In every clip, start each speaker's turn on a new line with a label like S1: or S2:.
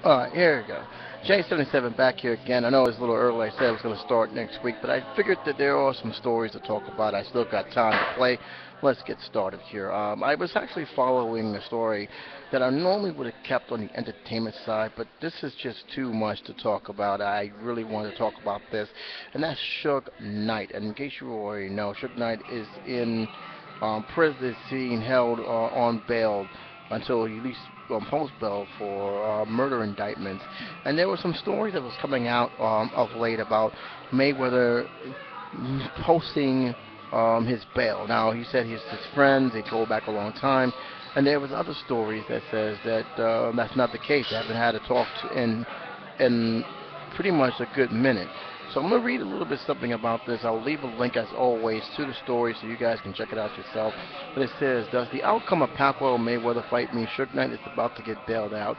S1: Alright, here we go. J77 back here again. I know it's a little early. I said I was going to start next week, but I figured that there are some stories to talk about. I still got time to play. Let's get started here. I was actually following a story that I normally would have kept on the entertainment side, but this is just too much to talk about. I really want to talk about this, and that's Suge Knight. And in case you already know, Suge Knight is in prison, being held on bail until he released post bail for murder indictments. And there were some stories that was coming out of late about Mayweather posting his bail. Now he said he's his friends; they go back a long time. And there was other stories that says that that's not the case. They haven't had a talk in pretty much a good minute. So I'm going to read a little bit something about this. I'll leave a link, as always, to the story so you guys can check it out yourself. But it says, does the outcome of Pacquiao Mayweather fight mean Suge Knight is about to get bailed out?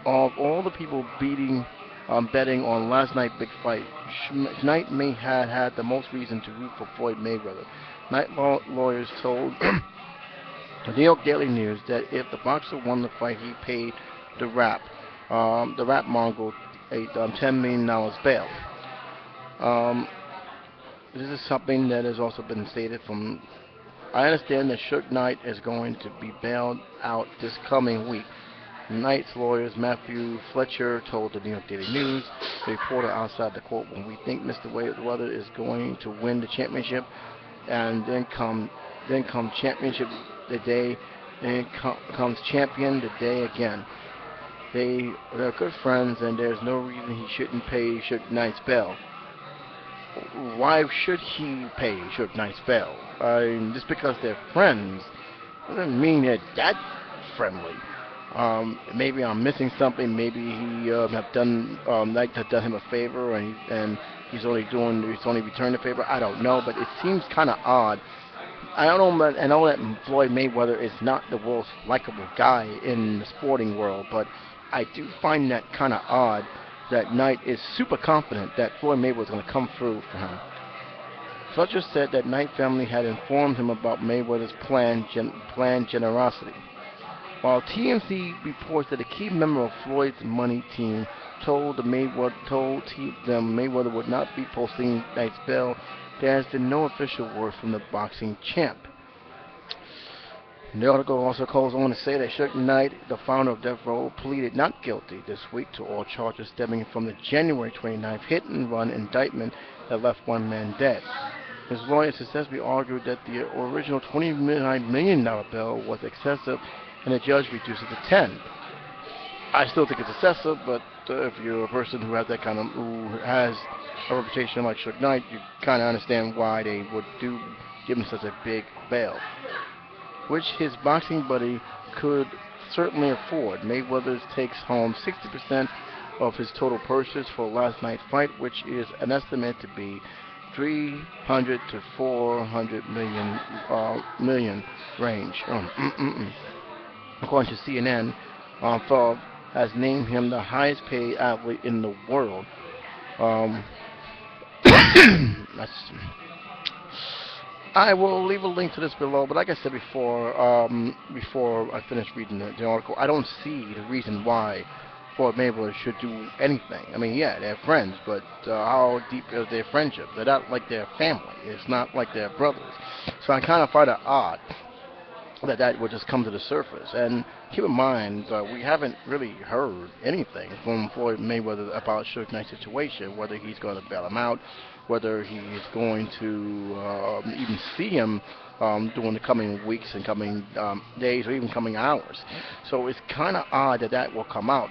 S1: Of all the people betting on last night's big fight, Knight may have had the most reason to root for Floyd Mayweather. Knight lawyers told the New York Daily News that if the boxer won the fight, he paid the rap mongrel a $10 million bail. Um, this is something that has also been stated from. I understand that Suge Knight is going to be bailed out this coming week. Knight's lawyers Matthew Fletcher told the New York Daily News, the reporter outside the courtroom, "We think Mr. Mayweather is going to win the championship, and then come championship the day, comes champion the day again. They're good friends, and there's no reason he shouldn't pay Suge Knight's bail." Why should he pay Suge Knight's bail? Just because they're friends doesn't mean they're that friendly. Maybe I'm missing something. Maybe he have done Knight have done him a favor, and he's only returned the favor. I don't know, but it seems kind of odd. I know that Floyd Mayweather is not the most likable guy in the sporting world, but I do find that kind of odd that Knight is super confident that Floyd Mayweather is going to come through for him. Fletcher said that Knight family had informed him about Mayweather's planned generosity. While TMZ reports that a key member of Floyd's money team told them Mayweather would not be posting Knight's bail, there has been no official word from the boxing champ. The article also goes on to say that Suge Knight, the founder of Death Row, pleaded not guilty this week to all charges stemming from the January 29th hit-and-run indictment that left one man dead. His lawyer successfully argued that the original $29 million bail was excessive and the judge reduced it to 10. I still think it's excessive, but if you're a person who has a reputation like Suge Knight, you kind of understand why they would give him such a big bail, which his boxing buddy could certainly afford. Mayweather takes home 60% of his total purchase for last night's fight, which is an estimate to be 300 to 400 million range. According to CNN, Forbes has named him the highest paid athlete in the world. Um, that's I will leave a link to this below, but like I said before I finish reading the article, I don't see the reason why Floyd Mayweather should do anything. I mean, yeah, they're friends, but how deep is their friendship? They're not like their family. It's not like they're brothers. So I kind of find it odd that would just come to the surface. And keep in mind, we haven't really heard anything from Floyd Mayweather about Suge Knight's situation, whether he's going to bail him out, whether he's going to even see him during the coming weeks and coming days or even coming hours. So it's kind of odd that will come out.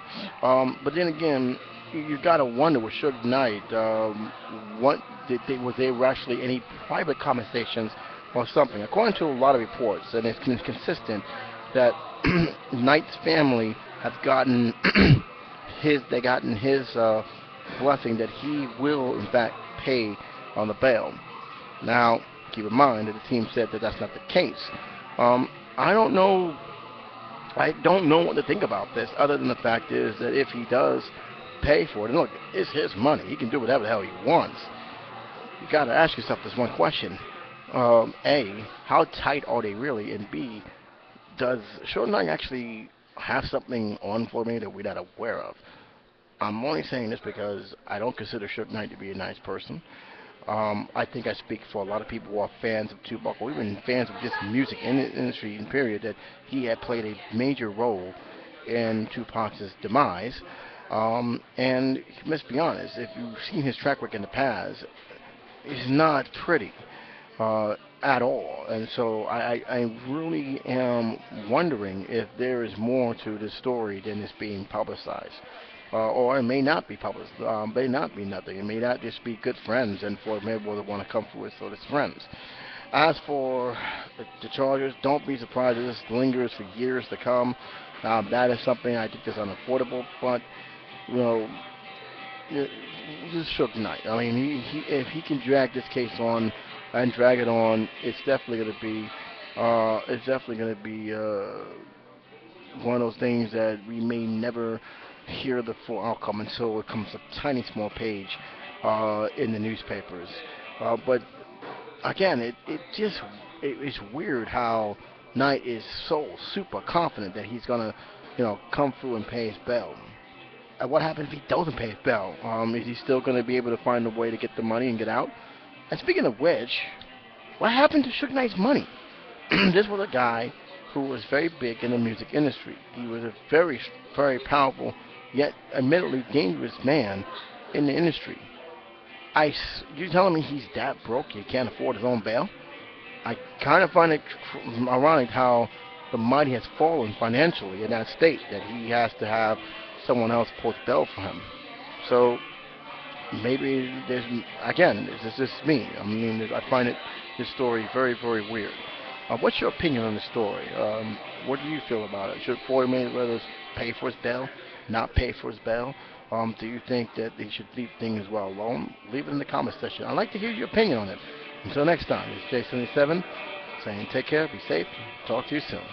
S1: But then again, you got to wonder with Suge Knight, was there actually any private conversations or something? According to a lot of reports, and it's consistent, that Knight's family has gotten his blessing that he will in fact pay on the bail. Now, keep in mind that the team said that that's not the case. I don't know. I don't know what to think about this, other than the fact is that if he does pay for it, and look, it's his money. He can do whatever the hell he wants. You got to ask yourself this one question. A, how tight are they really? And B, does Suge Knight actually have something on for me that we're not aware of? I'm only saying this because I don't consider Suge Knight to be a nice person. I think I speak for a lot of people who are fans of Tupac, or even fans of just music in the industry in period, that he had played a major role in Tupac's demise. And let's be honest, if you've seen his track record in the past, it's not pretty at all. And so I really am wondering if there is more to this story than is being publicized. Or it may not be published, may not be nothing. It may not just be good friends, and Floyd Mayweather want to come forward with his friends. As for the charges, don't be surprised if this lingers for years to come. That is something I think is unaffordable, but you know, this is Suge Knight. I mean, if he can drag this case on and drag it on, it's definitely going to be one of those things that we may never hear the full outcome until it comes a tiny small page in the newspapers. But again, it's weird how Knight is so super confident that he's gonna, come through and pay his bill. What happens if he doesn't pay his bill? Is he still gonna be able to find a way to get the money and get out? And speaking of which, what happened to Suge Knight's money? This was a guy who was very big in the music industry. He was a very, very powerful, yet admittedly dangerous man in the industry. You telling me he's that broke he can't afford his own bail? I kind of find it ironic how the mighty has fallen financially in that state that he has to have someone else post bail for him. So maybe this is just me. I mean, I find this story very, very weird. What's your opinion on the story? What do you feel about it? Should Floyd Mayweather pay for his bail, not pay for his bail? Do you think that they should leave things well alone? Leave it in the comment section. I'd like to hear your opinion on it. Until next time, it's J77 saying take care, be safe, talk to you soon.